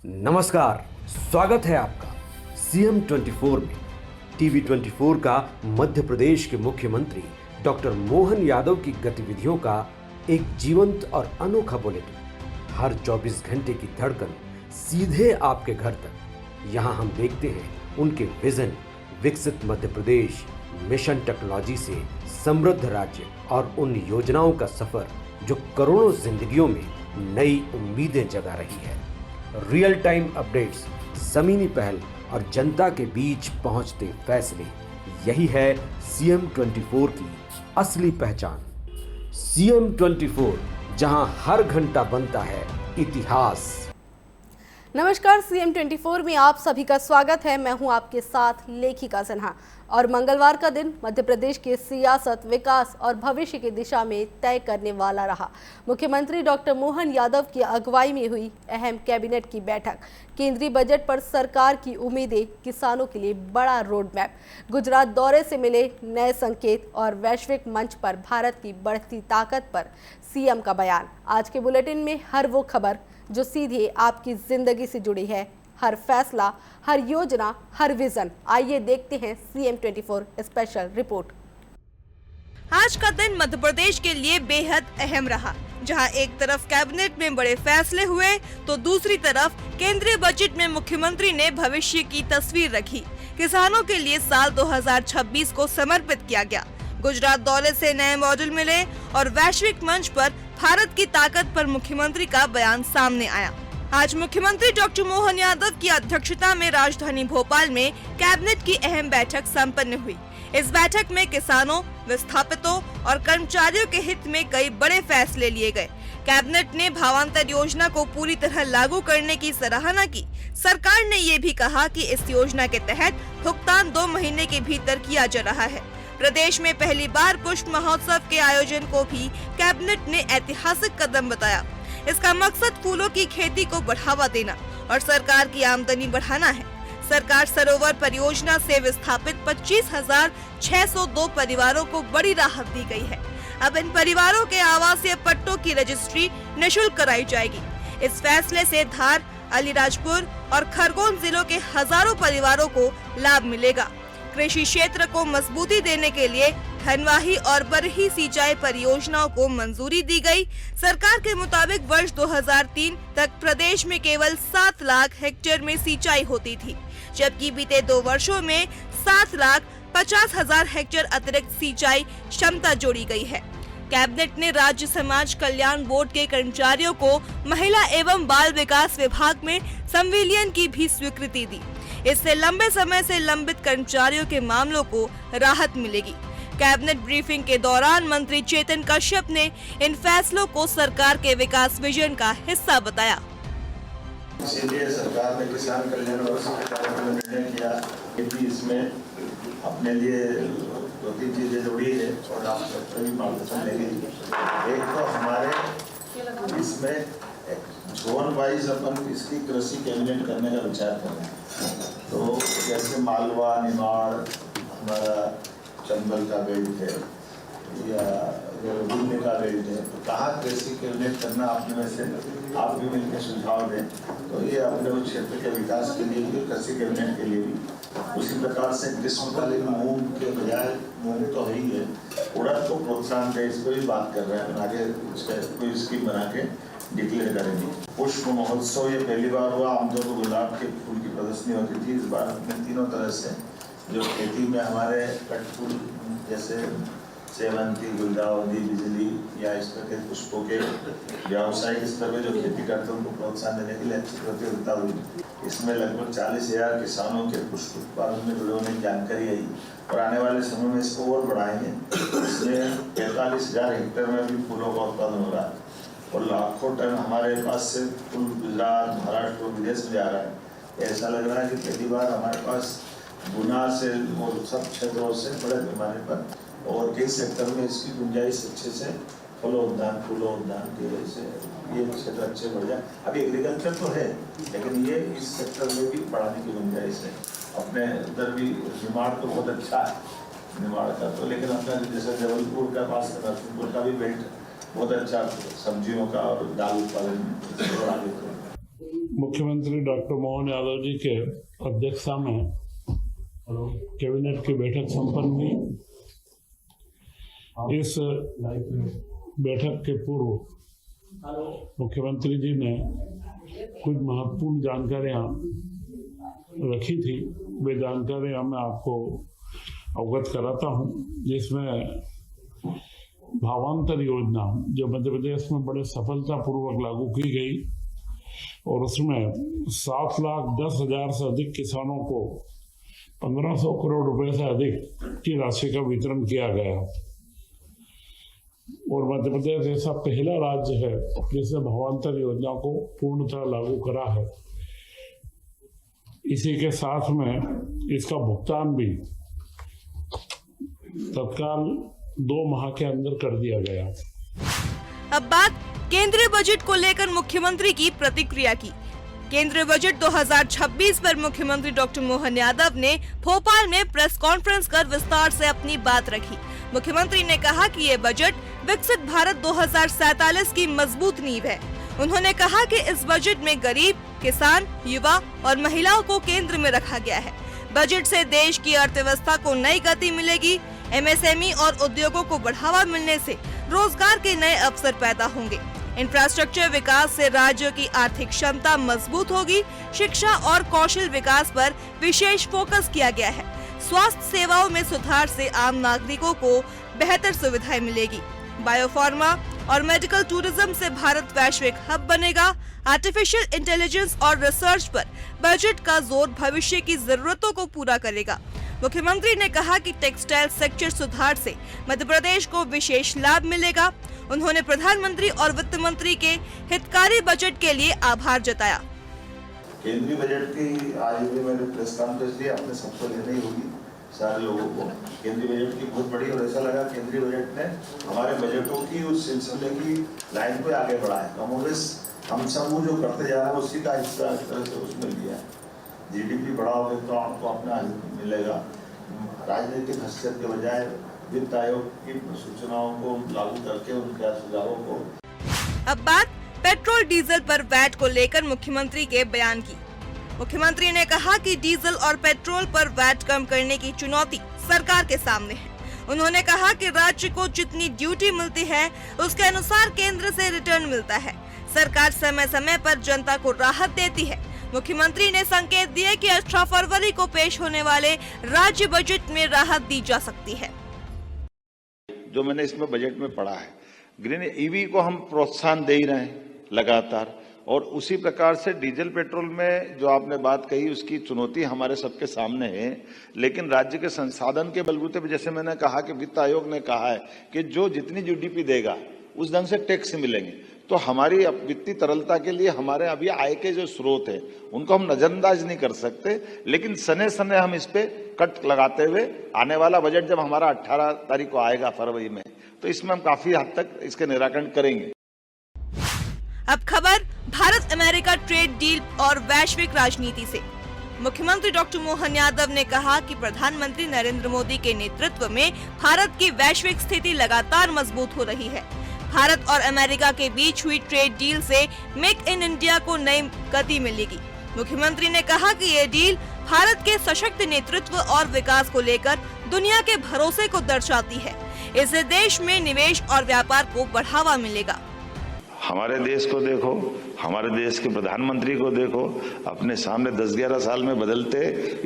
नमस्कार, स्वागत है आपका सीएम 24 में। टीवी 24 का मध्य प्रदेश के मुख्यमंत्री डॉक्टर मोहन यादव की गतिविधियों का एक जीवंत और अनोखा बुलेटिन। हर 24 घंटे की धड़कन सीधे आपके घर तक। यहाँ हम देखते हैं उनके विजन, विकसित मध्य प्रदेश, मिशन टेक्नोलॉजी से समृद्ध राज्य और उन योजनाओं का सफर जो करोड़ों जिंदगियों में नई उम्मीदें जगा रही है। रियल टाइम अपडेट्स, ज़मीनी पहल और जनता के बीच पहुंचते फैसले, यही है सीएम 24 की असली पहचान। सीएम 24, जहां हर घंटा बनता है इतिहास। नमस्कार, सीएम 24 में आप सभी का स्वागत है। मैं हूं आपके साथ लेखिका सिन्हा। और मंगलवार का दिन मध्य प्रदेश के सियासत, विकास और भविष्य की दिशा में तय करने वाला रहा। मुख्यमंत्री डॉक्टर मोहन यादव की अगुवाई में हुई अहम कैबिनेट की बैठक, केंद्रीय बजट पर सरकार की उम्मीदें, किसानों के लिए बड़ा रोड मैप, गुजरात दौरे से मिले नए संकेत और वैश्विक मंच पर भारत की बढ़ती ताकत पर सीएम का बयान। आज के बुलेटिन में हर वो खबर जो सीधे आपकी जिंदगी से जुड़ी है, हर फैसला, हर योजना, हर विजन। आइए देखते हैं सीएम 24 स्पेशल रिपोर्ट। आज का दिन मध्य प्रदेश के लिए बेहद अहम रहा, जहां एक तरफ कैबिनेट में बड़े फैसले हुए तो दूसरी तरफ केंद्रीय बजट में मुख्यमंत्री ने भविष्य की तस्वीर रखी। किसानों के लिए साल 2026 को समर्पित किया गया। गुजरात दौरे से नए मॉडल मिले और वैश्विक मंच पर भारत की ताकत पर मुख्यमंत्री का बयान सामने आया। आज मुख्यमंत्री डॉक्टर मोहन यादव की अध्यक्षता में राजधानी भोपाल में कैबिनेट की अहम बैठक संपन्न हुई। इस बैठक में किसानों, विस्थापितों और कर्मचारियों के हित में कई बड़े फैसले लिए गए। कैबिनेट ने भावांतर योजना को पूरी तरह लागू करने की सराहना की। सरकार ने ये भी कहा कि इस योजना के तहत भुगतान 2 महीने के भीतर किया जा रहा है। प्रदेश में पहली बार पुष्प महोत्सव के आयोजन को भी कैबिनेट ने ऐतिहासिक कदम बताया। इसका मकसद फूलों की खेती को बढ़ावा देना और सरकार की आमदनी बढ़ाना है। सरकार सरोवर परियोजना से विस्थापित 25,602 परिवारों को बड़ी राहत दी गई है। अब इन परिवारों के आवासीय पट्टों की रजिस्ट्री निःशुल्क कराई जाएगी। इस फैसले से धार, अलीराजपुर और खरगोन जिलों के हजारों परिवारों को लाभ मिलेगा। कृषि क्षेत्र को मजबूती देने के लिए धनवाही और बरही सिंचाई परियोजनाओं को मंजूरी दी गई। सरकार के मुताबिक वर्ष 2003 तक प्रदेश में केवल 7 लाख हेक्टेयर में सिंचाई होती थी, जबकि बीते 2 वर्षों में 7,50,000 हेक्टेयर अतिरिक्त सिंचाई क्षमता जोड़ी गई है। कैबिनेट ने राज्य समाज कल्याण बोर्ड के कर्मचारियों को महिला एवं बाल विकास विभाग में संविलियन की भी स्वीकृति दी। इससे लंबे समय से लंबित कर्मचारियों के मामलों को राहत मिलेगी। कैबिनेट ब्रीफिंग के दौरान मंत्री चेतन कश्यप ने इन फैसलों को सरकार के विकास विजन का हिस्सा बताया। इसीलिए सरकार ने किसान कल्याण और निर्णय किया कि इसमें अपने लिए 2-3 चीजें जोड़ी है और आप सबका भी मार्गदर्शन लेंगे। एक तो हमारे इसमें जोन वाइज अपन इसकी कृषि कैबिनेट करने का विचार कर रहे हैं। तो जैसे मालवा, निमाड़, हमारा चंबल का बेल्ट है या गुंडे का बेल्ट है, तो कहाँ कृषि कैबिनेट करना अपने में से आप भी मिलकर सुझाव दें। तो ये अपने उस क्षेत्र के विकास के लिए भी, कृषि कैबिनेट के लिए भी। उसी प्रकार से ग्रीष्मकालीन मूंग के बजाय, मूंग तो है ही है, उड़द को प्रोत्साहन दे, इस पर भी बात कर रहे हैं। आगे कोई स्कीम बना के डिक्लेयर करेंगे। पुष्प महोत्सव ये पहली बार हुआ। आमतौर पर गुलाब के फूल की प्रदर्शनी होती थी। इस बार हमने तीनों तरह से जो खेती में हमारे कट फूल जैसे सेवंती, गुलदाउदी, बिजली या इस तरह के पुष्पों के व्यावसायिक स्तर पर जो खेती करते हैं उनको प्रोत्साहन देने के लिए अच्छी प्रतियोगिता हुई। इसमें लगभग 40,000 किसानों के पुष्प उत्पादन में जुड़े होने की जानकारी आई और आने वाले समय में इसको और बढ़ाएंगे। इसमें 45,000 हेक्टेयर में भी फूलों का उत्पादन हो रहा है और लाखों टन हमारे पास से फूल गुजरात, महाराष्ट्र और विदेश में जा रहा है। ऐसा लग रहा है कि पहली बार हमारे पास गुना से और सब क्षेत्रों से बड़े पैमाने पर और कई सेक्टर में इसकी गुंजाइश अच्छे से फलोद्यान, फूलोद्यान की वजह से ये क्षेत्र अच्छे बढ़ जाए। अभी एग्रीकल्चर तो है, लेकिन ये इस सेक्टर में भी बढ़ाने की गुंजाइश है। अपने उधर भी निमाड़ तो बहुत अच्छा है, निमाड़ का तो, लेकिन अपना जैसे जबलपुर का पास नरसिंहपुर का भी बेल्ट बहुत अच्छा सब्जियों का और दाल उत्पादन में बढ़ा देते हैं। मुख्यमंत्री डॉक्टर मोहन यादव जी के अध्यक्षता में कैबिनेट की बैठक संपन्न हुई। इस बैठक के पूर्व मुख्यमंत्री जी ने कुछ महत्वपूर्ण जानकारियां रखी थी। वे जानकारियां मैं आपको अवगत कराता हूं, जिसमें भावांतर योजना जो मध्य प्रदेश में बड़े सफलतापूर्वक लागू की गई और उसमें 7,10,000 से अधिक किसानों को 1,500 करोड़ रुपए से अधिक की राशि का वितरण किया गया और मध्य प्रदेश ऐसा पहला राज्य है जिसने भावांतर योजना को पूर्णतः लागू करा है। इसी के साथ में इसका भुगतान भी तत्काल 2 माह के अंदर कर दिया गया। अब बात केंद्रीय बजट को लेकर मुख्यमंत्री की प्रतिक्रिया की। केंद्रीय बजट 2026 पर मुख्यमंत्री डॉक्टर मोहन यादव ने भोपाल में प्रेस कॉन्फ्रेंस कर विस्तार से अपनी बात रखी। मुख्यमंत्री ने कहा कि ये बजट विकसित भारत 2047 की मजबूत नींव है। उन्होंने कहा कि इस बजट में गरीब, किसान, युवा और महिलाओं को केंद्र में रखा गया है। बजट से देश की अर्थव्यवस्था को नई गति मिलेगी। एमएसएमई और उद्योगों को बढ़ावा मिलने से रोजगार के नए अवसर पैदा होंगे। इंफ्रास्ट्रक्चर विकास से राज्यों की आर्थिक क्षमता मजबूत होगी। शिक्षा और कौशल विकास पर विशेष फोकस किया गया है। स्वास्थ्य सेवाओं में सुधार से आम नागरिकों को बेहतर सुविधाएं मिलेगी। बायोफार्मा और मेडिकल टूरिज्म से भारत वैश्विक हब बनेगा। आर्टिफिशियल इंटेलिजेंस और रिसर्च पर बजट का जोर भविष्य की जरूरतों को पूरा करेगा। मुख्यमंत्री ने कहा कि टेक्सटाइल सेक्टर सुधार से मध्य प्रदेश को विशेष लाभ मिलेगा। उन्होंने प्रधानमंत्री और वित्त मंत्री के हितकारी बजट के लिए आभार जताया। केंद्रीय बजट की आज भी मैंने प्रेस कॉन्फ्रेंस ली, अपने सबको लेनी होगी सारे लोगों को। केंद्रीय बजट की बहुत बड़ी और ऐसा लगा केंद्रीय बजट ने हमारे बजटों की उस सिलसिले की लाइन को आगे बढ़ाया। हम सब जो करते जा रहे हैं उसी का हिस्सा इस तरह से उसमें लिया है। जीडीपी बढ़ाओगे तो आपको अपना मिलेगा। राजनीतिक हस्तक्षेप के बजाय वित्त आयोग की सूचनाओं को लागू करके उनके सुझावों को। अब बात पेट्रोल डीजल पर वैट को लेकर मुख्यमंत्री के बयान की। मुख्यमंत्री ने कहा कि डीजल और पेट्रोल पर वैट कम करने की चुनौती सरकार के सामने है। उन्होंने कहा कि राज्य को जितनी ड्यूटी मिलती है उसके अनुसार केंद्र से रिटर्न मिलता है। सरकार समय समय पर जनता को राहत देती है। मुख्यमंत्री ने संकेत दिए कि 18 फरवरी को पेश होने वाले राज्य बजट में राहत दी जा सकती है। जो मैंने इसमें बजट में पढ़ा है, ग्रीन ईवी को हम प्रोत्साहन दे ही रहे हैं लगातार, और उसी प्रकार से डीजल पेट्रोल में जो आपने बात कही उसकी चुनौती हमारे सबके सामने है। लेकिन राज्य के संसाधन के बलबूते पे, जैसे मैंने कहा कि वित्त आयोग ने कहा है कि जो जितनी जीडीपी देगा उस ढंग से टैक्स मिलेंगे, तो हमारी वित्तीय तरलता के लिए हमारे अभी आय के जो स्रोत है उनको हम नजरअंदाज नहीं कर सकते। लेकिन सने सने हम इस पे कट लगाते हुए आने वाला बजट जब हमारा 18 तारीख को आएगा फरवरी में, तो इसमें हम काफी हद तक इसके निराकरण करेंगे। अब खबर भारत अमेरिका ट्रेड डील और वैश्विक राजनीति से। मुख्यमंत्री डॉक्टर मोहन यादव ने कहा कि प्रधानमंत्री नरेंद्र मोदी के नेतृत्व में भारत की वैश्विक स्थिति लगातार मजबूत हो रही है। भारत और अमेरिका के बीच हुई ट्रेड डील से मेक इन इंडिया को नई गति मिलेगी। मुख्यमंत्री ने कहा कि ये डील भारत के सशक्त नेतृत्व और विकास को लेकर दुनिया के भरोसे को दर्शाती है। इससे देश में निवेश और व्यापार को बढ़ावा मिलेगा। हमारे देश को देखो, हमारे देश के प्रधानमंत्री को देखो, अपने सामने 10-11 साल में बदलते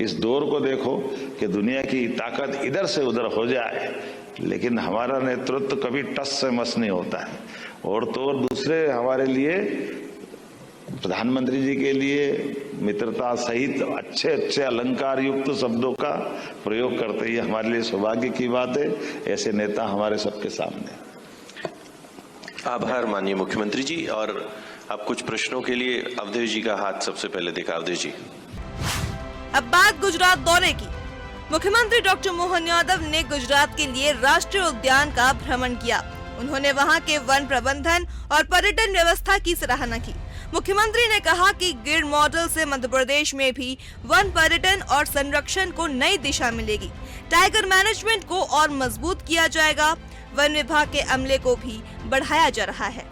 इस दौर को देखो कि दुनिया की ताकत इधर से उधर हो जाए, लेकिन हमारा नेतृत्व कभी टस से मस नहीं होता है। और तो और दूसरे हमारे लिए, प्रधानमंत्री जी के लिए मित्रता सहित अच्छे अच्छे अलंकार युक्त शब्दों का प्रयोग करते ही हमारे लिए सौभाग्य की बात है। ऐसे नेता हमारे सबके सामने। आभार माननीय मुख्यमंत्री जी। और अब कुछ प्रश्नों के लिए अवधेश जी का हाथ सबसे पहले देखा। अवधेश जी। अब बात गुजरात दौरे की। मुख्यमंत्री डॉक्टर मोहन यादव ने गुजरात के लिए राष्ट्रीय उद्यान का भ्रमण किया। उन्होंने वहां के वन प्रबंधन और पर्यटन व्यवस्था की सराहना की। मुख्यमंत्री ने कहा कि गिर मॉडल से मध्य प्रदेश में भी वन पर्यटन और संरक्षण को नई दिशा मिलेगी। टाइगर मैनेजमेंट को और मजबूत किया जाएगा। वन विभाग के अमले को भी बढ़ाया जा रहा है।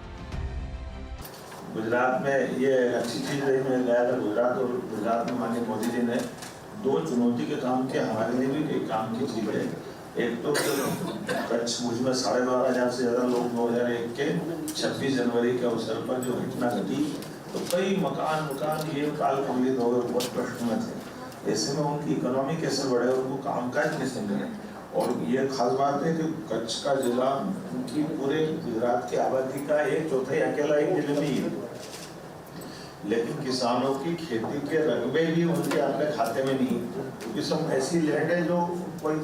गुजरात में ये अच्छी चीज़ रही, मैं गया था गुजरात, और गुजरात में माननीय मोदी जी ने 2 चुनौती के काम किए, हमारे लिए भी एक काम की चीज़ है। एक तो कच्छ भुज में 12,500 से ज़्यादा लोग 2001 के 26 जनवरी के अवसर पर जो घटना घटी, तो कई मकान ये काल खंडित हो गए, बहुत प्रश्न में थे। ऐसे में उनकी इकोनॉमी कैसे बढ़े, उनको कामकाज कैसे मिले। और ये खास बात है कि कच्छ का जिला उनकी पूरे गुजरात की आबादी का 1/4 अकेला एक जिले में ही है, लेकिन किसानों की खेती के रकबे भी उनके अपने खाते में नहीं, क्योंकि सब ऐसी लैंड है जो कोई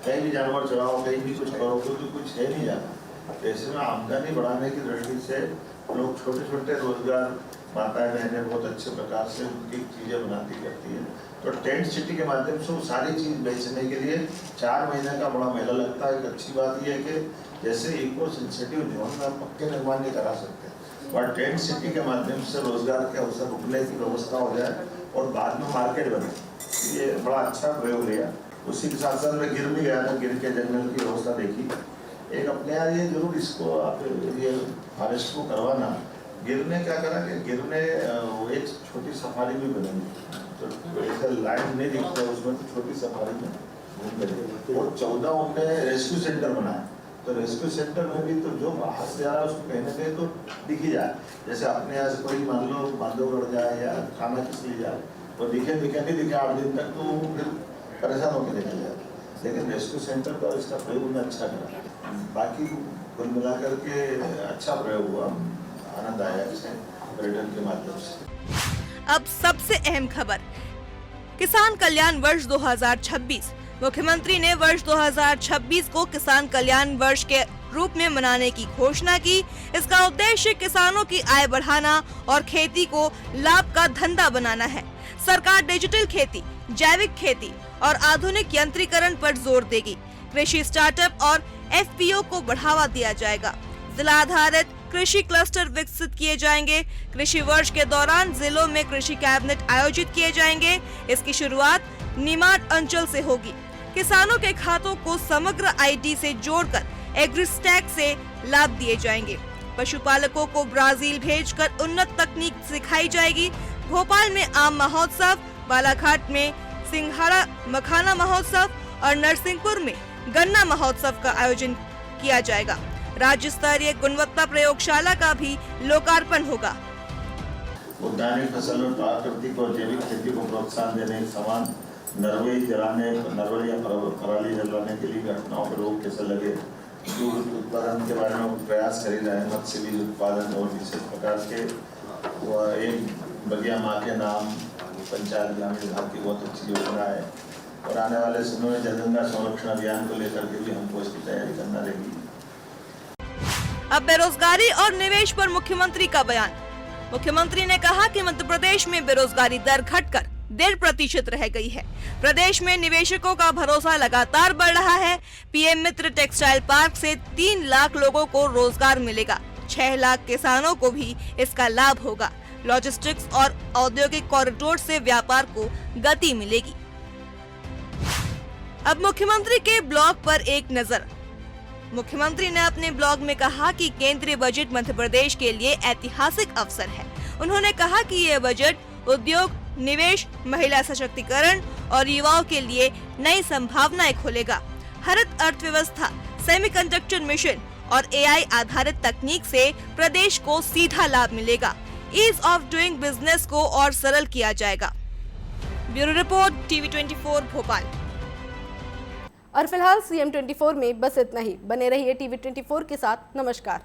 कहीं भी जानवर चढ़ाओ, कहीं भी कुछ करो, तो कुछ है नहीं जाता। ऐसे में आमदनी बढ़ाने की दृष्टि से लोग छोटे छोटे रोजगार, माताएं बहनें बहुत अच्छे प्रकार से उनकी चीज़ें बनाती करती है। तो टेंट सिटी के माध्यम से वो सारी चीज़ बेचने के लिए 4 महीने का बड़ा मेला लगता है। एक अच्छी बात यह है कि जैसे इको सेंसिटिव जोन में पक्के निर्माण नहीं करा सकते, और टेंट सिटी के माध्यम से रोजगार के अवसर रुकने की व्यवस्था हो जाए और बाद में मार्केट बने, ये बड़ा अच्छा प्रयोग लिया। उसी के साथ साथ मैं गिर भी गया था, गिर के जंगल की व्यवस्था देखी। एक अपने यहाँ ये जरूर इसको आप ये फॉरेस्ट को करवाना। गिर ने क्या करा कि गिर ने एक छोटी सफारी भी बनाई, तो ऐसे लाइन नहीं दिखता उसमें, तो छोटी सफारी में घूम गए। और 14 उनने रेस्क्यू सेंटर बनाया, तो रेस्क्यू सेंटर में भी तो जो बाहर से आ रहा है उसको कहने के तो दिख ही जाए। जैसे अपने यहाँ से कोई मान लो बांधवगढ़ जाए या खाना किस लिए जाए, तो दिखे नहीं दिखे 8 दिन तक, तो फिर परेशान होकर निकल जाए। लेकिन रेस्क्यू सेंटर का इसका प्रयोग उन्होंने अच्छा करा। बाकी कुल मिलाकर के अच्छा प्रयोग हुआ, आनंददायक है पर्यटन के माध्यम से। अब सबसे अहम खबर, किसान कल्याण वर्ष 2026। मुख्यमंत्री ने वर्ष 2026 को किसान कल्याण वर्ष के रूप में मनाने की घोषणा की। इसका उद्देश्य किसानों की आय बढ़ाना और खेती को लाभ का धंधा बनाना है। सरकार डिजिटल खेती, जैविक खेती और आधुनिक यंत्रीकरण पर जोर देगी। कृषि स्टार्टअप और एफपीओ को बढ़ावा दिया जाएगा। जिला आधारित कृषि क्लस्टर विकसित किए जाएंगे। कृषि वर्ष के दौरान जिलों में कृषि कैबिनेट आयोजित किए जाएंगे। इसकी शुरुआत निमाड़ अंचल से होगी। किसानों के खातों को समग्र आईडी से जोड़कर एग्रीस्टैक से लाभ दिए जाएंगे। पशुपालकों को ब्राजील भेजकर उन्नत तकनीक सिखाई जाएगी। भोपाल में आम महोत्सव, बालाघाट में सिंघाड़ा मखाना महोत्सव और नरसिंहपुर में गन्ना महोत्सव का आयोजन किया जाएगा। राज्य स्तरीय गुणवत्ता प्रयोगशाला का भी लोकार्पण होगा। उद्यानिक फसल और प्राकृतिक और जैविक खेती को प्रोत्साहन देने के समान नरवई जलाने, नरवई या पराली जलाने के लिए घटनाओं पर रोक कैसे लगे, दूध उत्पादन के बारे में प्रयास करी जाए। मत्स्य बीज उत्पादन और विशेष प्रकार के एक बगिया माँ के नाम पंचायत ग्रामीण विभाग की बहुत अच्छी योजना है। और आने वाले समय में जलगंगा संरक्षण अभियान को लेकर के भी हमको इसकी तैयारी करना रहेगी। अब बेरोजगारी और निवेश पर मुख्यमंत्री का बयान। मुख्यमंत्री ने कहा कि मध्य प्रदेश में बेरोजगारी दर घटकर 1.5% रह गई है। प्रदेश में निवेशकों का भरोसा लगातार बढ़ रहा है। पीएम मित्र टेक्सटाइल पार्क से 3 लाख लोगों को रोजगार मिलेगा। 6 लाख किसानों को भी इसका लाभ होगा। लॉजिस्टिक्स और औद्योगिक कॉरिडोर से व्यापार को गति मिलेगी। अब मुख्यमंत्री के ब्लॉग पर एक नजर। मुख्यमंत्री ने अपने ब्लॉग में कहा कि केंद्रीय बजट मध्य प्रदेश के लिए ऐतिहासिक अवसर है। उन्होंने कहा कि यह बजट उद्योग, निवेश, महिला सशक्तिकरण और युवाओं के लिए नई संभावनाएं खोलेगा। हरित अर्थव्यवस्था, सेमीकंडक्टर मिशन और एआई आधारित तकनीक से प्रदेश को सीधा लाभ मिलेगा। ईज ऑफ डूइंग बिजनेस को और सरल किया जाएगा। Bureau report, TV 24 Bhopal. और फिलहाल CM 24 में बस इतना ही। बने रहिए टीवी 24 के साथ। नमस्कार।